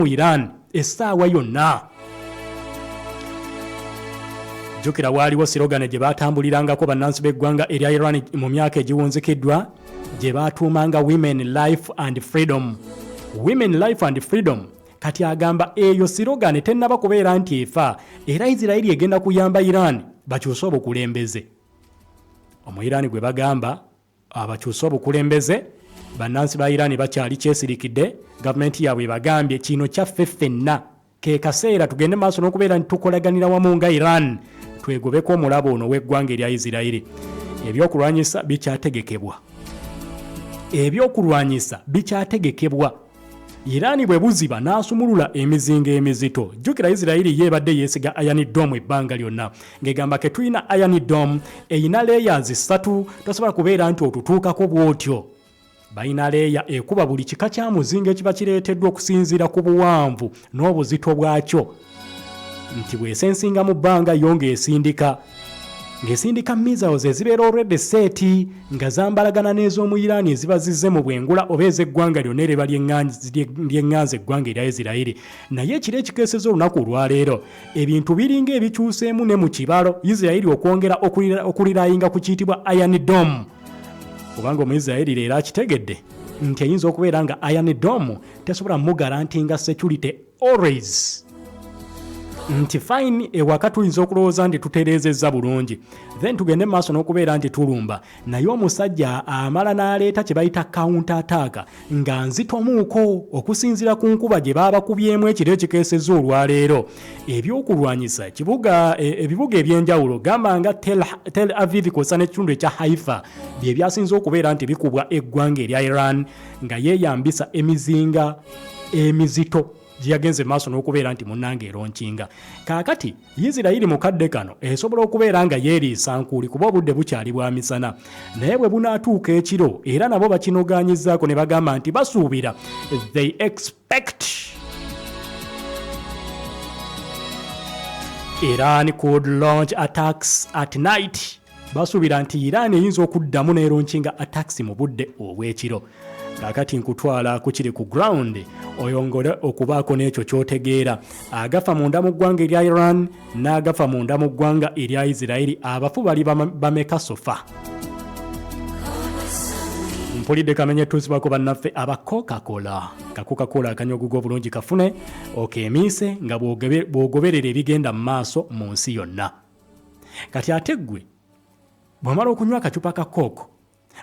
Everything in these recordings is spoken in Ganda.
mu Iran esaawa yonna. Jukira waliwo sirogane gye batambulirangako bannansi b'eggwanga erya Iran mu myaka egiwunzikiddwa gye batuumanga women life and freedom. Women life and freedom. Kati agamba eyo sirogane tennaba kubeera nti efa era Isiraeli egenda kuyamba Iran bakyuse obukulembeze. Omu-Iran gwe bagamba abakyuse obukulembeze bannansi ba Iran bakyali kyesirikidde gavumenti yaabwe bagambye kino kyaffe ffenna ke kaseera tugende maaso n'okubeera nti tukolaganira wamu nga Iran twegobeko omulabo ono w'eggwanga erya Isiraeli. Ebyokulwanyisa bikyategekebwa. Iran bwe buziba n'asumulula emizinga emizito. Jjukira Isiraeli yeebadde yeesiga Iron Dome ebbanga lyonna ng'egamba ke tulina Iron Dome eyina layers 3 tosobola kubeera nti otutuukako bw'otyo. Bayina leeya ekuba buli kika kya muzinga ekiba kireeteddwa okusinziira ku buwanvu n'obuzito bwakyo nti bw'esensinga mu bbanga yo ng'esindika missiles ezibeera already set nga zambalagana n'ez'omu Iran eziba zizze mu bwengula oba ez'eggwanga lyonna ereba ly'eŋŋanza eggwanga erya Isiraeli. Naye ekiro ekikeeseza olunaku olwaleero ebintu biringa ebikyuseemu ne mu kibalo Isiraeli okwongera okulirayinga ku kiyitibwa Iron Dome. Kubanga Omu-Isiraeli leero akitegedde nti eyinza okubeera nga Iron Dome tesobola mugarantinga security always. Nti fine ewaka tuyinza okulowooza nti tutereezezza bulungi then tugende maaso n'okubeera nti tulumba naye omusajja amala n'aleeta kye bayita counter attack nga nzitomuuko okusinziira ku nkuba gye baabakubyemu ekiro ekikeeseza olwaleero. Ebyokulwanyisa ebibuga ebyenjawulo gamba nga Tel Aviv kw'ossa n'ekitundu ekya Haifa bye byasinze okubeera nti bikubwa eggwanga erya Iran nga yeeyambisa emizinga emizito giyagenze maaso n'okubeera nti munnange eronkinga. Kaakati Isiraeli mukadde kano esobola okubeera nga yeeriisa nkuuli kuba obudde bukyali bwa misana naye bwe bunaatuuka ekiro era nabo bakinogaanyizzaako ne bagamba nti basuubira they expect Iran could launch attacks at night. Basuubira nti Iran eyinza okuddamu n'eronkinga attacks mu budde obw'ekiro. Kakati nkutwala kukiri ku ground oyongole okubaako n'ekyo ky'otegeera agafa munda mu ggwanga erya Iran n'agafa munda mu ggwanga erya Isiraeli abafu bali bameka sofa. Mpulidde kamenye tusibako bannaffe aba Coca-Cola. Coca-Cola akanyogugo obulungi kafune okeemiise nga bw'ogoberera ebigenda mu maaso mu nsi yonna. Kati ate ggwe bw'omala okunywa akacupa ka Coke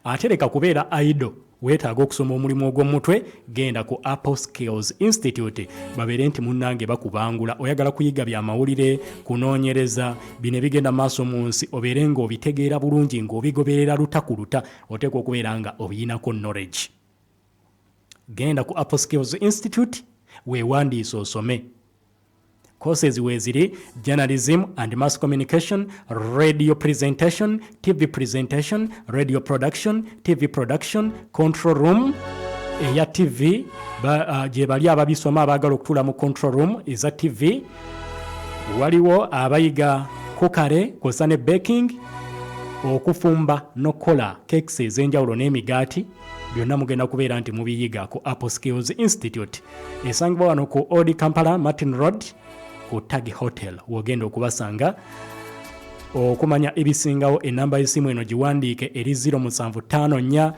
ate leka kubeera idle. Weetaaga okusoma omulimu ogw'omutwe genda ku Apple Skills Institute babeere nti munnange bakubangula. Oyagala kuyiga bya mawulire kunoonyereza bino ebigenda maaso mu nsi obeere ng'obitegeera bulungi ng'obigoberera lutakuluta oteekwa okubeera nga obiyinako knowledge. Genda ku Apple Skills Institute weewandiise osome. Courses weziri journalism and mass communication, radio presentation, TV presentation, radio production, TV production, control room eya TV gye bali ababisoma abaagala okutula mu control room eza TV. Waliwo abayiga kokare kw'ossa ne baking okufumba n'okukola cakes ez'enjawulo n'emigaati byonna mugenda kubeera nti mubiyiga ku Apple Skills Institute. Esangibwa wano ku Old Kampala Martin Road ku Tag Hotel wogenda okubasanga. Okumanya ebisingawo enamba y'essimu eno giwandiike eri 0754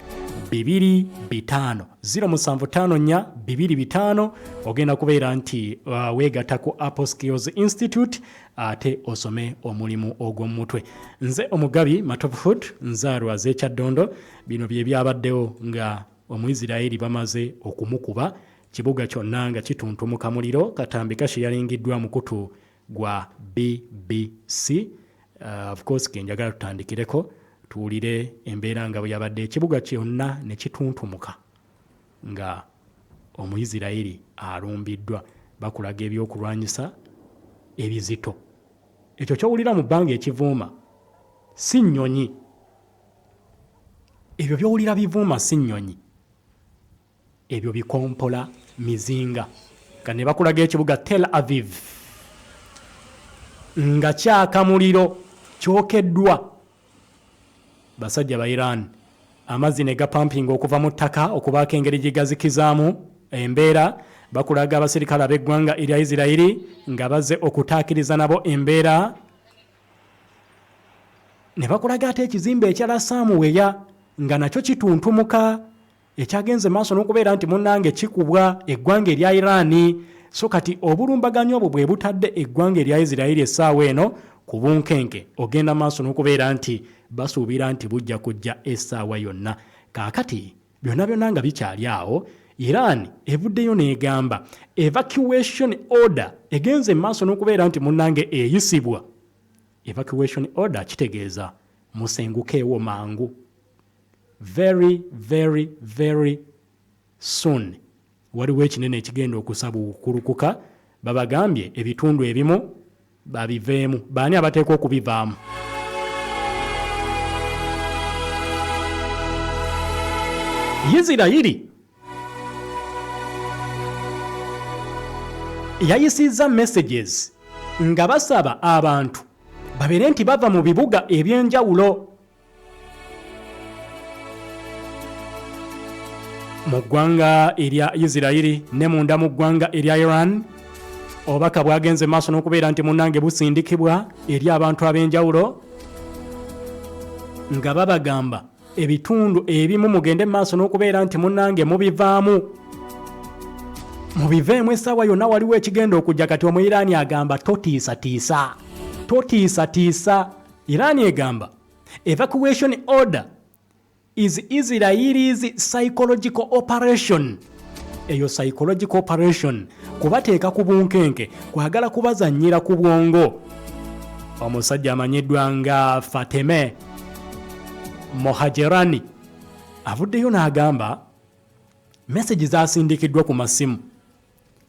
225 0754 225. Ogenda kubeera nti weegatta ku Apple Skills Institute ate osome omulimu ogw'omutwe. Nze omugabi MATOVU nzaalwa z'ekyaddondo. Bino bye byabaddewo nga Omu-Isiraeli bamaze okumukuba kibuga kyonna nga kituntumuka muliro. Katambi kashiyalingiddwa mukutu gwa BBC. Of course kenjagala tutandikireko tuwulire embeera nga bwe yabadde ekibuga kyonna ne kituntumuka nga Omu-Isiraeli alumbiddwa. Bakulaga ebyokulwanyisa ebizito. Ekyo kyowulira mu bbanga ekivuuma si nnyonyi. Ebyo byowulira bivuuma si nnyonyi. Ebyo bikompola mizinga. Kane bakulaga ekibuga Tel Aviv nga kyaka muliro kyokeddwa basajja ba Iran. Amazzi ne gapampinga okuva mu ttaka okubaako engeri gye gazikizaamu embeera bakulaga abasirikale ab'eggwanga erya Isirayiri nga bazze okutaakiriza nabo embeera, ne bakulaga ate ekizimbe ekya Samuweya nga nakyo kituntumuka, ekyagenze maaso n'okubeera nti munnange kikubwa eggwanga erya Irani. So kati obulumbaganyo obwo bwe butadde eggwanga erya Isirayiri essaawa eno ku bunkenke, ogenda maaso n'okubeera nti basuubira nti bujja kujja essaawa yonna. Kaakati byonna byonna nga bikyali awo, Iran evuddeyo n'egamba evacuation order egenze maaso n'okubeera nti munnange eyisibwa. Evacuation order kitegeeza musengukeewo mangu, very very very soon waliwo ekinene ekigenda okusaba okukulukuka. Babagambye ebitundu ebimu babiveemu. Baani abateekwa okubivaamu? Isirayiri yayisizza messages nga basaba abantu babeere nti bava mu bibuga eby'enjawulo mu ggwanga erya Isirayiri ne munda mu ggwanga erya Iran. Obubaka bwagenze maaso n'okubeera nti munnange busindikibwa eri abantu ab'enjawulo nga babagamba ebitundu ebimu mugende maaso n'okubeera nti munnange mubivaamu, mubiveemu essaawa yonna. Waliwo ekigenda okujja. Kati Omuyiraani agamba totiisatiisa, totiisatiisa. Iraani egamba evacuation order is Israel's psychological operation. Eyo psychological operation kubateeka ku bunkenke, kwagala kubazannyira ku bwongo. Omusajja amanyiddwa nga Fateme Mohajerani avuddeyo n'agamba message zasindikiddwa ku masimu,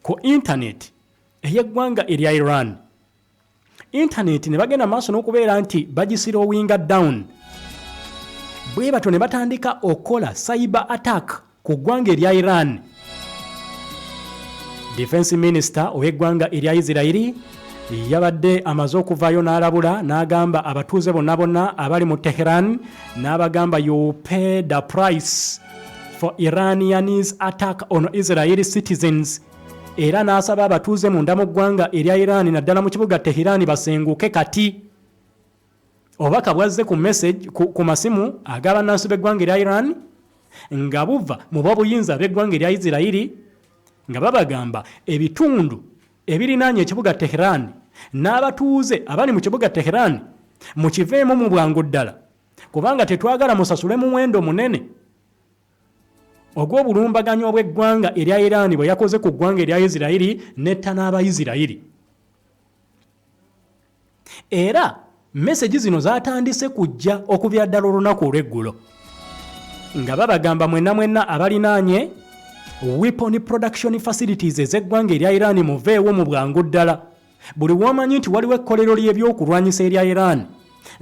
ku internet ey'eggwanga erya Iran. Internet ne bagenda maaso n'okubeera nti bagislowinga down, bwe batyo ne batandika okukola cyber attack ku ggwanga erya Iran. Defense Minister ow'eggwanga erya Isirayiri yabadde amaze okuvaayo n'alabula n'agamba abatuuze bonna bonna abali mu Tehran, n'abagamba you pay the price for Iranians attack on Israeli citizens. Era n'asaba abatuuze munda mu ggwanga erya Iran naddala mu kibuga Tehran basenguke. Kati obubaka bwazze ku message ku masimu ag'abannansi b'eggwanga erya Iran nga buva mu b'obuyinza b'eggwanga erya Isirayiri nga babagamba ebitundu ebirinaanye ekibuga Tehran n'abatuuze abali mu kibuga Tehran mukiveemu mu bwangu ddala, kubanga tetwagala musasule mu muwendo munene ogw'obulumbaganyo bw'eggwanga erya Iran bwe yakoze ku ggwanga erya Isirayiri netta n'Abayisirayiri. Era message zino zatandise kujja okubya ddala olunaku olw'eggulo nga babagamba mwenna abalinaanye weapon production facilities ez'eggwanga erya Iran muveewo mu bwangu ddala. Buli womanyi nti waliwo ekkolero ly'ebyokulwanyisa erya Iran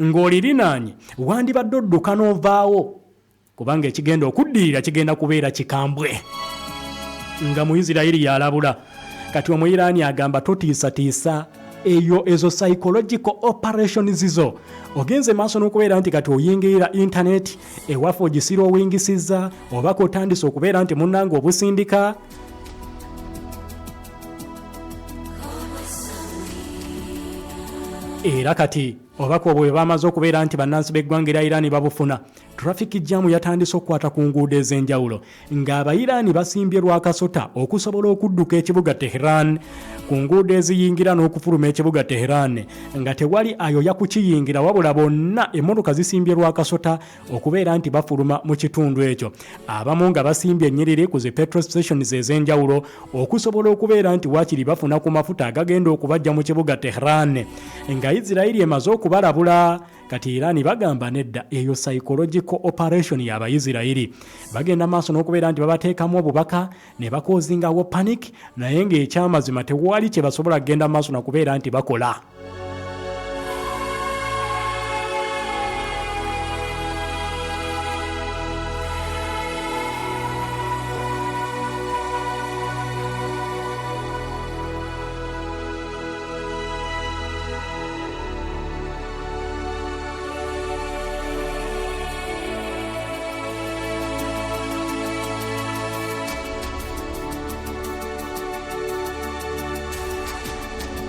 ng'olirinaanye wandibadde odduka n'ovaawo, kubanga ekigenda okuddirira kigenda kubeera kikambwe. Nga mu Isirayiri yalabula. Kati Omuyiraani agamba totiisatiisa, ezo psychological operations zo ogenze maaso n'okubeera nti kati oyingirira internet ewaffe ogisira owingisiza obaka otandise okubeera nti munnange obusindika. Era kati obaka obwo bwe bamaze okubeera nti bannansi b'eggwanga erya Iran babufuna, traffic jam yatandise okukwata ku nguudo ez'enjawulo ng'Abayiraani basimbye lwakasota okusobola okudduka ekibuga Tehran ku nguudo eziyingira n'okufuluma ekibuga Tehran nga tewali ayoya kukiyingira, wabula bonna emmotoka zisimbye lwakasota okubeera nti bafuluma mu kitundu ekyo. Abamu nga basimbye ennyiriri ku zi petrol stations ez'enjawulo okusobola okubeera nti waakiri bafuna ku mafuta agagenda okubajja mu kibuga Tehran. Nga Isirayiri emaze okubalabula, kati Iran bagamba nedda eyo psychological operation y'Abayisirayiri. Bagenda maaso n'okubeera nti babateekamu obubaka ne bakoozingawo panic, naye ng'ekyamazima tewali kye basobola kugenda maaso na kubeera nti bakola.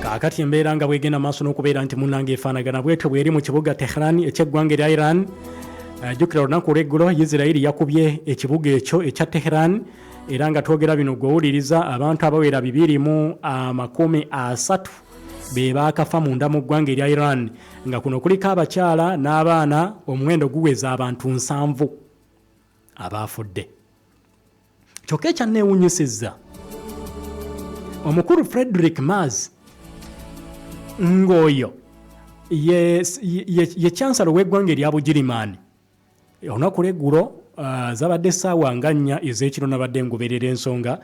kaakati embeera nga bwegenda maaso n'okubeera nti munnange efaanagana bwetyo bweri mu kibuga Tehran eky'eggwanga erya Iran. Jjukira olunaku olw'eggulo Isirayiri yakubye ekibuga ekyo ekya Tehran, era nga twogera bino gwewuliriza abantu abawera 230 be baakafa munda mu ggwanga erya Iran, nga kuno kuliko abakyala n'abaana, omuwendo guweza abantu 7 abaafudde. Kyokka ekyanneewunyisizza, omukulu Frederick Maz ng'oyo ye chancellor w'eggwanga erya Bugirimaani, olunaku lw'eggulo zabadde essaawa nga 4 ez'ekiro nabadde ngoberera ensonga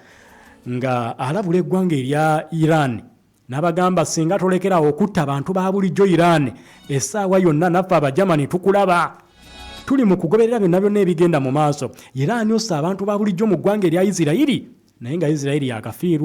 nga alabula eggwanga erya Iran n'abagamba singa tolekerawo okutta abantu ba bulijjo Iran, essaawa yonna naffe Abajamani tukulaba, tuli mu kugoberera byonna byonna ebigenda mu maaso. Iran ossa abantu ba bulijjo mu ggwanga erya Isirayiri, naye nga Isirayiri yakafiirwa.